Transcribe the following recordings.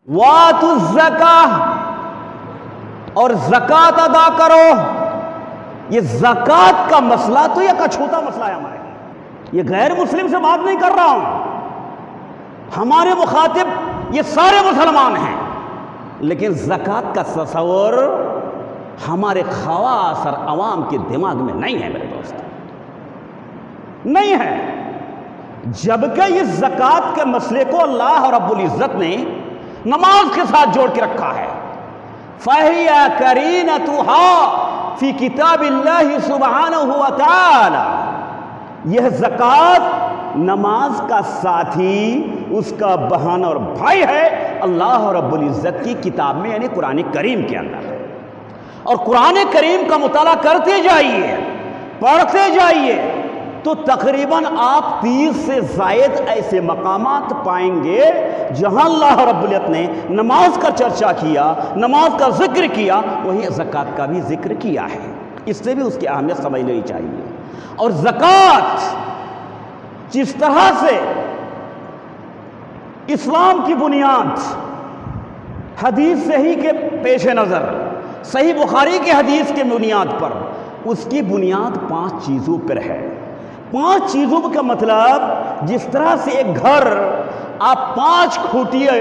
وَآتُوا الزَّکَاۃَ، اور زکوٰۃ ادا کرو۔ یہ زکوٰۃ کا مسئلہ تو یہ اچھوتا مسئلہ ہے ہمارے، یہ غیر مسلم سے بات نہیں کر رہا ہوں، ہمارے مخاطب یہ سارے مسلمان ہیں، لیکن زکوٰۃ کا تصور ہمارے خواص اور عوام کے دماغ میں نہیں ہے میرے دوست، نہیں ہے۔ جبکہ اس زکوٰۃ کے مسئلے کو اللہ رب العزت نے نماز کے ساتھ جوڑ کے رکھا ہے۔ فَهِيَ قَرِينَتُهَا فِي كِتَابِ اللَّهِ سُبْحَانَهُ وَتَعَالَى، یہ زکوٰۃ نماز کا ساتھی، اس کا بہانہ اور بھائی ہے اللہ رب العزت کی کتاب میں، یعنی قرآن کریم کے اندر۔ اور قرآن کریم کا مطالعہ کرتے جائیے، پڑھتے جائیے، تو تقریباً آپ 30 سے زائد ایسے مقامات پائیں گے جہاں اللہ رب العزت نے نماز کا چرچا کیا، نماز کا ذکر کیا، وہی زکوٰۃ کا بھی ذکر کیا ہے۔ اس سے بھی اس کی اہمیت سمجھ لینی چاہیے۔ اور زکوٰۃ جس طرح سے اسلام کی بنیاد حدیث صحیح کے پیش نظر، صحیح بخاری کی حدیث کے بنیاد پر، اس کی بنیاد 5 چیزوں پر ہے۔ 5 چیزوں کا مطلب، جس طرح سے ایک گھر آپ 5 کھوٹیے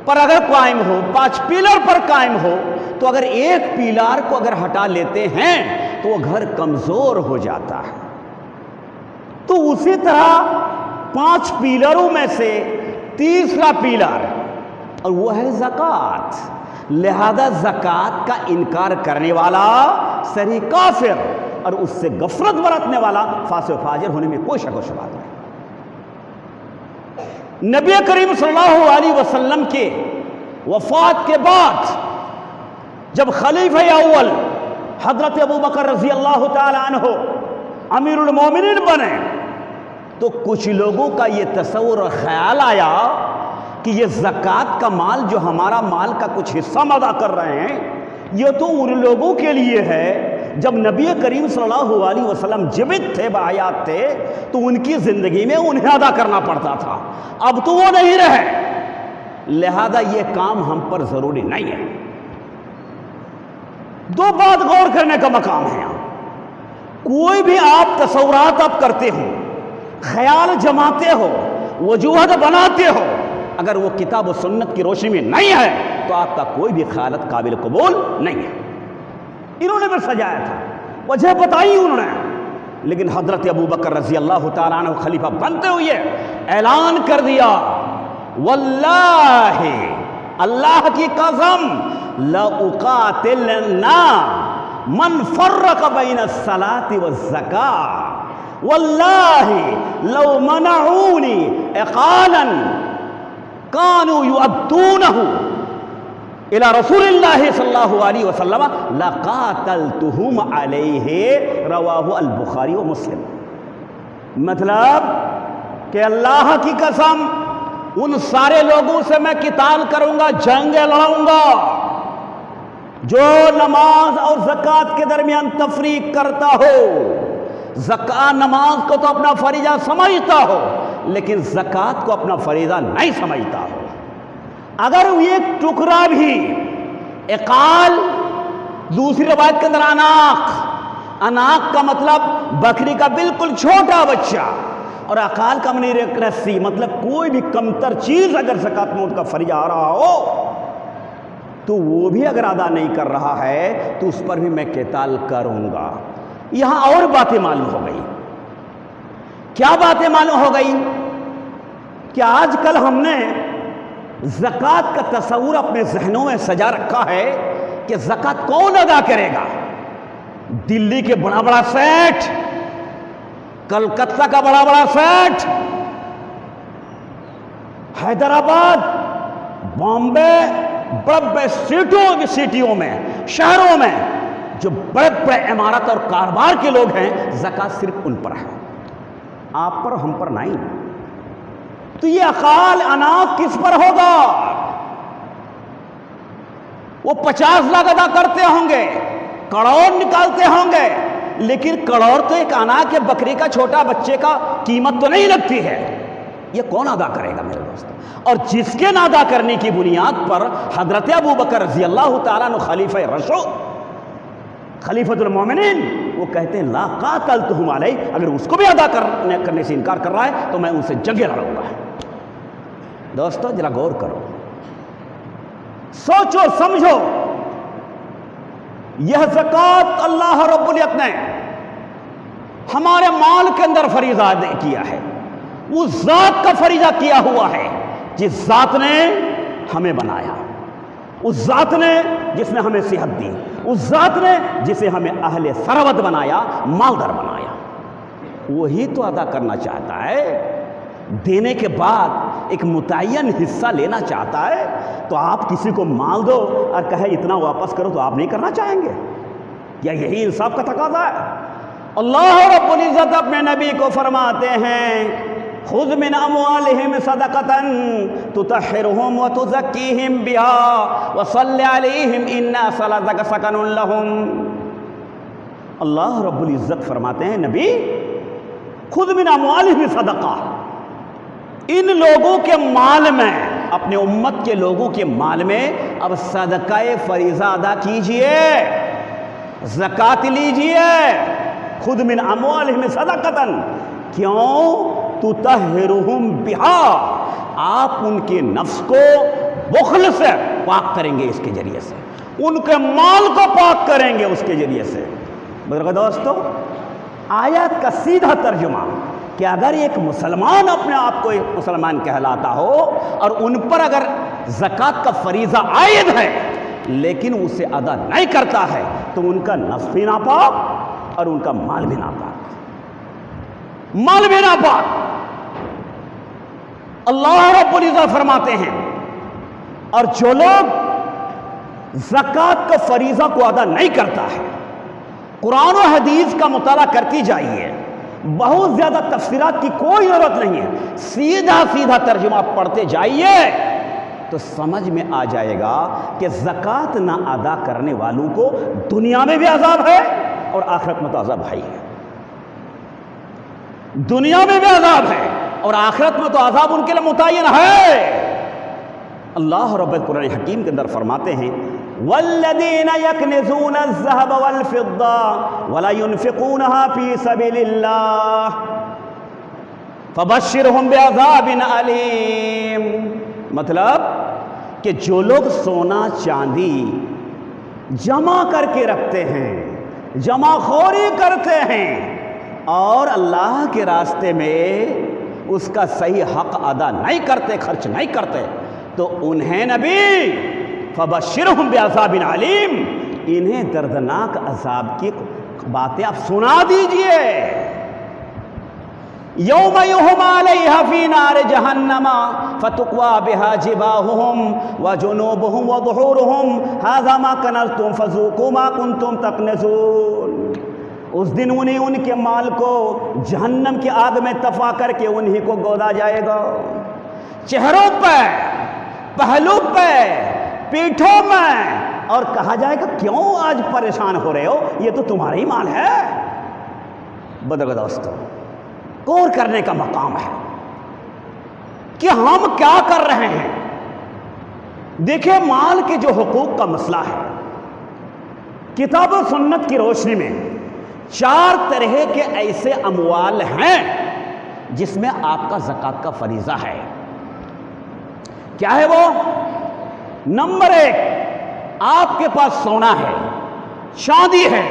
پر اگر قائم ہو، 5 پیلر پر قائم ہو، تو اگر ایک پیلر کو اگر ہٹا لیتے ہیں تو وہ گھر کمزور ہو جاتا ہے۔ تو اسی طرح 5 پیلروں میں سے تیسرا پیلر، اور وہ ہے زکوٰۃ۔ لہذا زکوٰۃ کا انکار کرنے والا صریح کافر، اور اس سے غفلت برتنے والا فاسق و فاجر ہونے میں کوئی شک و شبہہ نہیں۔ نبی کریم صلی اللہ علیہ وسلم کے وفات کے بعد جب خلیفہ اول حضرت ابوبکر رضی اللہ تعالی عنہ امیر المومنین بنے، تو کچھ لوگوں کا یہ تصور اور خیال آیا کہ یہ زکوٰۃ کا مال جو ہمارا مال کا کچھ حصہ ہم ادا کر رہے ہیں، یہ تو ان لوگوں کے لیے ہے جب نبی کریم صلی اللہ علیہ وسلم جیوت تھے، باحیات تھے، تو ان کی زندگی میں انہیں ادا کرنا پڑتا تھا، اب تو وہ نہیں رہے، لہذا یہ کام ہم پر ضروری نہیں ہے۔ 2 بات غور کرنے کا مقام ہے یہاں۔ کوئی بھی آپ تصورات آپ کرتے ہو، خیال جماتے ہو، وجوہات بناتے ہو، اگر وہ کتاب و سنت کی روشنی میں نہیں ہے تو آپ کا کوئی بھی خیالت قابل قبول نہیں ہے۔ انہوں نے بھی سجایا تھا، وجہ بتائی انہوں نے، لیکن حضرت ابوبکر رضی اللہ تعالیٰ عنہ خلیفہ بنتے ہوئے اعلان کر دیا، واللہ، اللہ کی قسم، لَأُقَاتِلْنَا مَنْ فَرَّقَ بَيْنَ الصَّلَاةِ وَالزَّكَاةِ، واللہ لو منعونی عقالا كانوا يؤدونه الى رسول اللہ صلی اللہ علیہ وسلم لقاتلتهم علیہ، رواہ البخاری و مسلم۔ مطلب کہ اللہ کی قسم، ان سارے لوگوں سے میں قتال کروں گا، جنگیں لڑوں گا جو نماز اور زکوٰۃ کے درمیان تفریق کرتا ہو۔ نماز کو تو اپنا فریضہ سمجھتا ہو، لیکن زکوٰۃ کو اپنا فریضہ نہیں سمجھتا ہو۔ اگر یہ ٹکڑا بھی عقال، دوسری روایت کے اندر اناق کا مطلب بکری کا بالکل چھوٹا بچہ، اور عقال کا منی رسی، مطلب کوئی بھی کمتر چیز اگر زکوٰۃ میں ان کا فریضہ آ رہا ہو تو وہ بھی اگر ادا نہیں کر رہا ہے تو اس پر بھی میں قتال کروں گا۔ یہاں اور باتیں معلوم ہو گئی۔ کیا باتیں معلوم ہو گئی؟ کہ آج کل ہم نے زکوٰۃ کا تصور اپنے ذہنوں میں سجا رکھا ہے کہ زکوٰۃ کون ادا کرے گا؟ دلی کے بڑا بڑا سیٹ، کلکتہ کا بڑا بڑا سیٹ، حیدرآباد، بامبے، بڑے بڑے سٹیوں میں، شہروں میں جو بڑے بڑے عمارت اور کاروبار کے لوگ ہیں، زکوٰۃ صرف ان پر ہے، آپ پر، ہم پر نہیں۔ تو یہ عقال اناق کس پر ہوگا؟ وہ 50 لاکھ ادا کرتے ہوں گے، کروڑ نکالتے ہوں گے، لیکن کروڑ تو ایک اناق کے بکری کا چھوٹا بچے کا قیمت تو نہیں لگتی ہے۔ یہ کون ادا کرے گا میرے دوست؟ اور جس کے نہ ادا کرنے کی بنیاد پر حضرت ابو بکر رضی اللہ تعالیٰ عنہ خلیفہ رشید، خلیفۃ المومنین، وہ کہتے ہیں لا قاتلتہم علیہ، اگر اس کو بھی ادا کرنے سے انکار کر رہا ہے تو میں ان سے جنگیں لڑوں گا۔ دوستو ذرا غور کرو، سوچو سمجھو، یہ زکوٰۃ اللہ رب العزت نے ہمارے مال کے اندر فریضہ ادا کیا ہے، اس ذات کا فریضہ کیا ہوا ہے جس ذات نے ہمیں بنایا، اس ذات نے جس نے ہمیں صحت دی، اس ذات نے جسے ہمیں اہل ثروت بنایا، مالدار بنایا، وہی تو ادا کرنا چاہتا ہے۔ دینے کے بعد ایک متعین حصہ لینا چاہتا ہے، تو آپ کسی کو مال دو اور کہے اتنا واپس کرو تو آپ نہیں کرنا چاہیں گے؟ کیا یہی انصاف کا تقاضا ہے؟ اللہ رب العزت اپنے نبی کو فرماتے ہیں خذ من اموالہم صدقۃ تطہرہم وتزکیہم بہا وصل علیہم ان صلاتک سکن لہم۔ اللہ رب العزت فرماتے ہیں نبی خذ من اموالہم صدقہ، ان لوگوں کے مال میں، اپنے امت کے لوگوں کے مال میں اب صدقہ فریضہ ادا کیجئے، زکوٰۃ لیجئے۔ خود من اموالہم صدقۃ، کیوں؟ تطہرہم بہا، آپ ان کے نفس کو بخل سے پاک کریں گے، اس کے ذریعے سے ان کے مال کو پاک کریں گے، اس کے ذریعے سے۔ بزرگ دوستو، آیات کا سیدھا ترجمہ کہ اگر ایک مسلمان اپنے آپ کو ایک مسلمان کہلاتا ہو اور ان پر اگر زکوٰۃ کا فریضہ عائد ہے لیکن اسے ادا نہیں کرتا ہے تو ان کا نفس بھی ناپاک اور ان کا مال بھی ناپاک، مال بھی ناپاک۔ اللہ رب العزت فرماتے ہیں اور جو لوگ زکوٰۃ کا فریضہ کو ادا نہیں کرتا ہے، قرآن و حدیث کا مطالعہ کرتی جائیے، بہت زیادہ تفسیرات کی کوئی ضرورت نہیں ہے، سیدھا سیدھا ترجمہ پڑھتے جائیے تو سمجھ میں آ جائے گا کہ زکوٰۃ نہ ادا کرنے والوں کو دنیا میں بھی عذاب ہے اور آخرت میں تو عذاب ہے ہی ہے۔ دنیا میں بھی عذاب ہے اور آخرت میں تو عذاب ان کے لیے متعین ہے۔ اللہ رب القرآن حکیم کے اندر فرماتے ہیں والذین یکنزون الذهب والفضة ولا ينفقونها في سبيل الله فبشرهم بعذاب علیم، مطلب کہ جو لوگ سونا چاندی جمع کر کے رکھتے ہیں، جمع خوری کرتے ہیں اور اللہ کے راستے میں اس کا صحیح حق ادا نہیں کرتے، خرچ نہیں کرتے، تو انہیں نبی فبشرہم بعذاب علیم، انہیں دردناک عذاب کی باتیں آپ سنا دیجئے۔ یوم یحمى علیہا فی نار جہنم فتقوی بہا جباہہم وجنوبہم وظہورہم ھذا ما کنزتم فذوقوا ما کنتم تکنزون۔ اس دن انہیں ان کے مال کو جہنم کی آگ میں تفا کر کے انہی کو گودا جائے گا، چہروں پہ، پہلو پہ، پیٹھوں میں، اور کہا جائے گا کیوں آج پریشان ہو رہے ہو، یہ تو تمہارا ہی مال ہے۔ بدرگ دوستو، غور کرنے کا مقام ہے کہ ہم کیا کر رہے ہیں۔ دیکھیں مال کے جو حقوق کا مسئلہ ہے، کتاب و سنت کی روشنی میں 4 طرح کے ایسے اموال ہیں جس میں آپ کا زکوٰۃ کا فریضہ ہے۔ کیا ہے وہ؟ نمبر 1، آپ کے پاس سونا ہے، چاندی ہے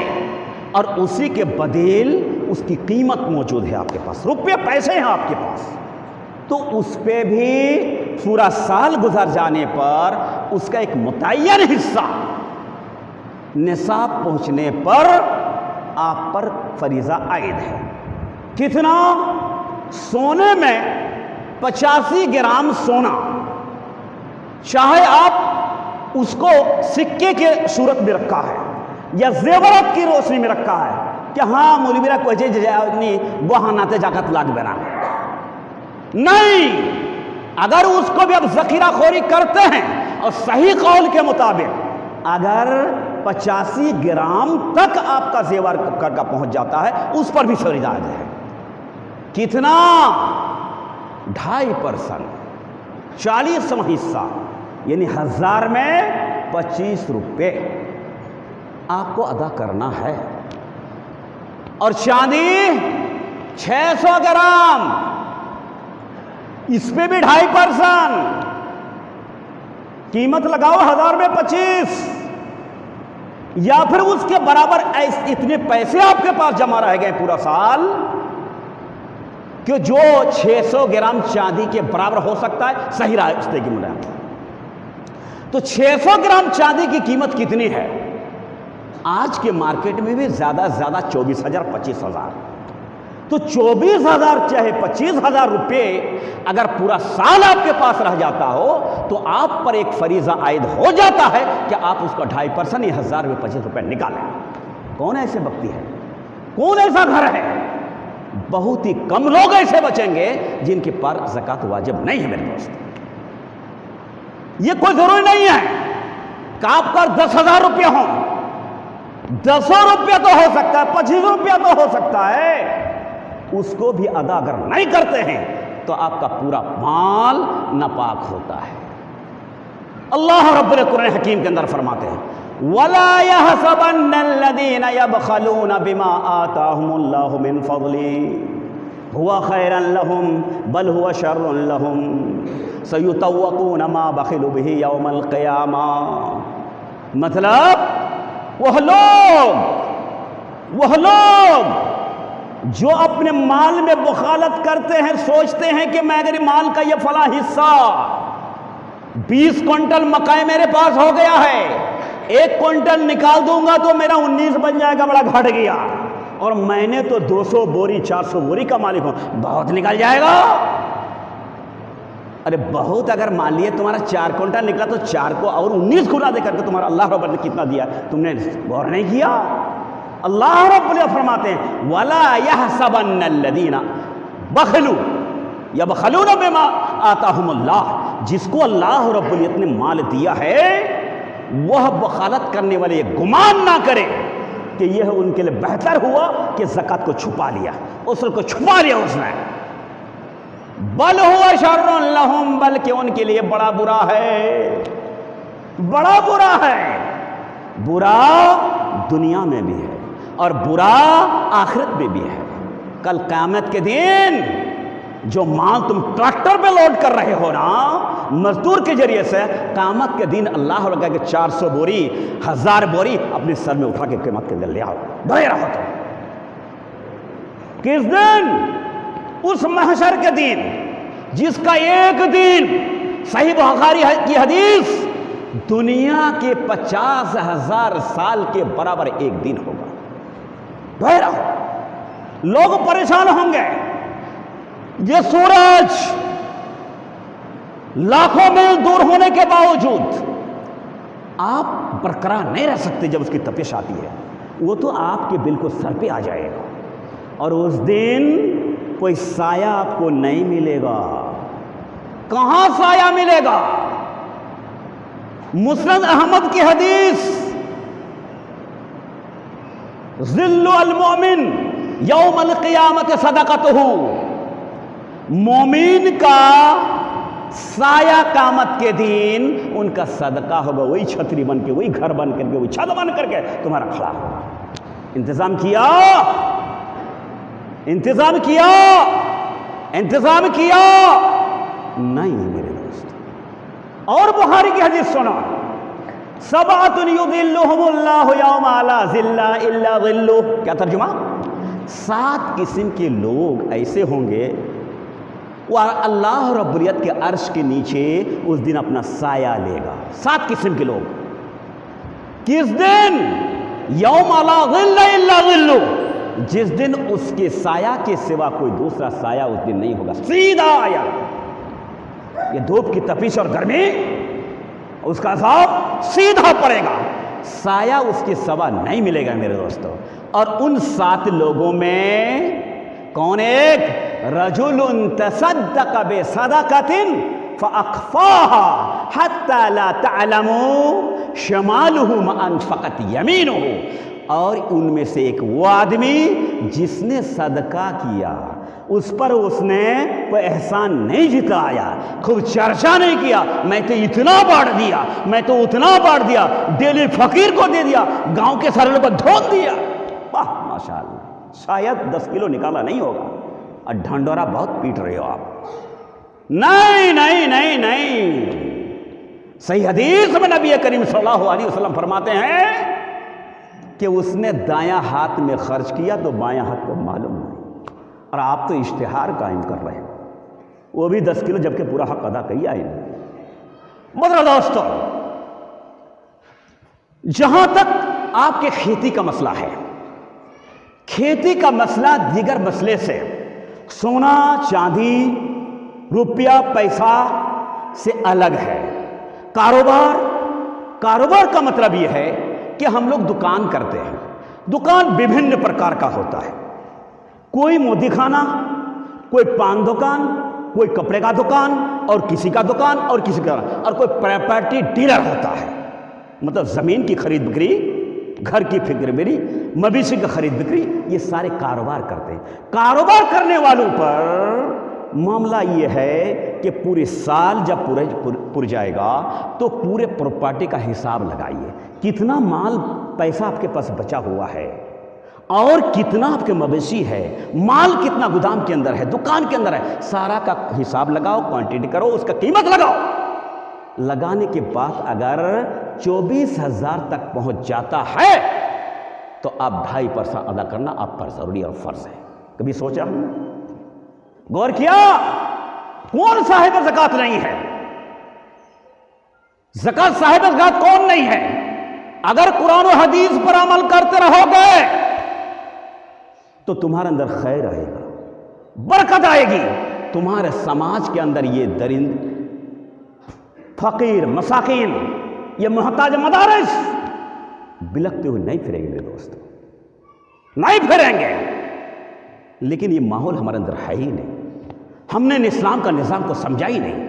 اور اسی کے بدیل اس کی قیمت موجود ہے آپ کے پاس، روپے پیسے ہیں آپ کے پاس، تو اس پہ بھی پورا سال گزر جانے پر اس کا ایک متعین حصہ نصاب پہنچنے پر آپ پر فریضہ عائد ہے۔ کتنا؟ سونے میں 85 گرام سونا، چاہے آپ اس کو سکے کے صورت میں رکھا ہے یا زیورات کی روشنی میں رکھا ہے کہ ہاں مولویرہ کو جانی بہاناتے جاکت لاگ بنا، نہیں، اگر اس کو بھی اب ذخیرہ خوری کرتے ہیں اور صحیح قول کے مطابق اگر 85 گرام تک آپ کا زیور کا پہنچ جاتا ہے اس پر بھی فریضہ ہے۔ کتنا؟ 2.5%, 40واں حصہ یعنی 1000 میں 25 روپے آپ کو ادا کرنا ہے. اور چاندی 600 گرام، اس پہ بھی 2.5%، قیمت لگاؤ 1000 میں 25، یا پھر اس کے برابر اتنے پیسے آپ کے پاس جمع رہ گئے پورا سال کہ جو 600 گرام چاندی کے برابر ہو سکتا ہے. صحیح راستے کی ملائم. تو 600 گرام چاندی کی قیمت کتنی ہے؟ آج کے مارکیٹ میں بھی زیادہ سے زیادہ 24,000 25,000. تو 24,000 چاہے 25,000 روپے اگر پورا سال آپ کے پاس رہ جاتا ہو تو آپ پر ایک فریضہ عائد ہو جاتا ہے کہ آپ اس کا 2.5% یا 1000 میں 25 روپے نکالیں. کون ایسے وقتی ہے؟ کون ایسا گھر ہے؟ بہت ہی کم لوگ ایسے بچیں گے جن کے پر زکوٰۃ واجب نہیں ہے میرے دوست. یہ کوئی ضروری نہیں ہے کہ آپ کا 10,000 روپیہ ہوں. 10 روپیہ تو ہو سکتا ہے، 25 روپیہ تو ہو سکتا ہے. اس کو بھی ادا اگر نہیں کرتے ہیں تو آپ کا پورا مال ناپاک ہوتا ہے. اللہ رب القرآن حکیم کے اندر فرماتے ہیں وَلَا يَحْسَبَنَّ الَّذِينَ يَبْخَلُونَ بِمَا آتَاهُمُ اللَّهُ مِنْ فَضْلِهِ هُوَ خَيْرًا لَهُمْ بَلْ هُوَ شَرٌّ لَهُمْ سَيُطَوَّقُونَ مَا بَخِلُوا بِهِ يَوْمَ الْقِيَامَةِ. مطلب وہ لوگ جو اپنے مال میں بخالت کرتے ہیں، سوچتے ہیں کہ میں اگر مال کا یہ فلاں حصہ 20 کوئنٹل مکئی میرے پاس ہو گیا ہے، 1 کوئنٹل نکال دوں گا تو میرا 19 بن جائے گا، بڑا گھٹ گیا، اور میں نے تو 200 بوری 400 بوری کا مالک ہوں، بہت نکل جائے گا. ارے بہت اگر مان لیے تمہارا 4 کوئنٹل نکلا تو 4 کو اور 19 گنا دے کر کے تمہارا اللہ رب نے کتنا دیا تم نے غور نہیں کیا. اللہ رب العزت فرماتے ہیں وَلَا يَحْسَبَنَّ الَّذِينَ بَخِلُوا يَبْخَلُونَ بِمَا آتَاهُمُ اللَّهُ. جس کو اللہ رب العزت نے مال دیا ہے وہ بخالت کرنے والے یہ گمان نہ کرے کہ یہ ان کے لیے بہتر ہوا کہ زکوٰۃ کو چھپا لیا، اس کو چھپا لیا اس نے. بل ہوا شر لہم، بلکہ ان کے لیے بڑا برا ہے، بڑا برا ہے. برا دنیا میں بھی ہے اور برا آخرت میں بھی ہے. کل قیامت کے دن جو مال تم ٹریکٹر پہ لوڈ کر رہے ہو نا مزدور کے ذریعے سے، قیامت کے دن اللہ لگا کہ 400 بوری 1000 بوری اپنے سر میں اٹھا کے قیامت کے اندر لے آؤ، ڈرے رہو تم. کس دن؟ اس محشر کے دن جس کا ایک دن صحیح بخاری کی حدیث دنیا کے 50,000 سال کے برابر ایک دن ہوگا. ڈرے رہو، لوگ پریشان ہوں گے. یہ سورج لاکھوں میل دور ہونے کے باوجود آپ برقرار نہیں رہ سکتے. جب اس کی تپش آتی ہے وہ تو آپ کے بالکل سر پہ آ جائے گا، اور اس دن کوئی سایہ آپ کو نہیں ملے گا. کہاں سایہ ملے گا؟ مسند احمد کی حدیث ظل المؤمن یوم القیامت صدقتہ، مومن کا سایہ قیامت کے دن ان کا صدقہ ہوگا. وہی چھتری بن کے، وہی گھر بن کر کے، وہی چھت بن کر کے تمہارا کھڑا ہوگا. انتظام کیا، انتظام کیا، انتظام کیا نہیں میرے دوست. اور بخاری کی حدیث سنو، سبعۃ یظلھم اللہ یوم لا ظل الا ظلہ. کیا ترجمہ؟ 7 قسم کے لوگ ایسے ہوں گے وہ اللہ رب العزت کے عرش کے نیچے اس دن اپنا سایہ لے گا. 7 قسم کے لوگ. کس دن؟ یوم لا ظل الا ظلہ، جس دن اس کے سایہ کے سوا کوئی دوسرا سایہ اس دن نہیں ہوگا. سیدھا آیا یہ دھوپ کی تپش اور گرمی، اس کا عذاب سیدھا پڑے گا، سایہ اس کے سوا نہیں ملے گا میرے دوستو. اور ان 7 لوگوں میں کون ایک؟ رجل تصدق بصدقۃ فاخفاها حتى لا تعلم شماله ما انفقت يمينه. اور ان میں سے ایک وہ آدمی جس نے صدقہ کیا اس پر اس نے کوئی احسان نہیں جتایا، خوب چرچا نہیں کیا، میں تو اتنا بانٹ دیا، میں تو اتنا بانٹ دیا، ڈیلی فقیر کو دے دیا، گاؤں کے سرل پر دھون دیا۔ واہ ماشاءاللہ، شاید 10 کلو نکالا نہیں ہوگا، اور ڈھنڈورا بہت پیٹ رہے ہو آپ۔ نہیں نہیں نہیں نہیں، صحیح حدیث میں نبی کریم صلی اللہ علیہ وسلم فرماتے ہیں کہ اس نے دایاں ہاتھ میں خرچ کیا تو بایاں ہاتھ کو معلوم نہیں، اور آپ تو اشتہار قائم کر رہے ہیں، وہ بھی 10 کلو جبکہ پورا حق ادا کیا ہی نہیں۔ مدر دوستو، جہاں تک آپ کے کھیتی کا مسئلہ ہے، کھیتی کا مسئلہ دیگر مسئلے سے، سونا چاندی روپیہ پیسہ سے الگ ہے۔ کاروبار کا مطلب یہ ہے کہ ہم لوگ دکان کرتے ہیں، دکان بھِبھن پرکار کا ہوتا ہے، کوئی مودی خانہ، کوئی پان دکان، کوئی کپڑے کا دکان، اور کسی کا دکان، اور کسی کا، اور کوئی پراپرٹی ڈیلر ہوتا ہے، مطلب زمین کی خرید بکری، گھر کی فکر بری، مویشی کی خرید بکری، یہ سارے کاروبار کرتے ہیں۔ کاروبار کرنے والوں پر معاملہ یہ ہے کہ پورے سال جب پور جائے گا تو پورے پراپرٹی کا حساب لگائیے، کتنا مال پیسہ آپ کے پاس بچا ہوا ہے، اور کتنا آپ کے مویشی ہے، مال کتنا گودام کے اندر ہے، دکان کے اندر ہے، سارا کا حساب لگاؤ، کوانٹٹی کرو، اس کا قیمت لگاؤ۔ لگانے کے بعد اگر 24,000 تک پہنچ جاتا ہے تو آپ 2.5% ادا کرنا آپ پر ضروری اور فرض ہے۔ کبھی سوچا ہم نے؟ غور کیا؟ کون صاحب زکوٰۃ نہیں ہے؟ زکوٰۃ صاحب زکوٰۃ کون نہیں ہے؟ اگر قرآن و حدیث پر عمل کرتے رہو گے تو تمہارے اندر خیر آئے گا، برکت آئے گی، تمہارے سماج کے اندر یہ درند، فقیر، مساکین، یہ محتاج مدارس بلکتے ہوئے نہیں پھریں گے میرے دوست، نہیں پھریں گے۔ لیکن یہ ماحول ہمارے اندر ہے ہی نہیں، ہم نے اسلام کا نظام کو سمجھا ہی نہیں۔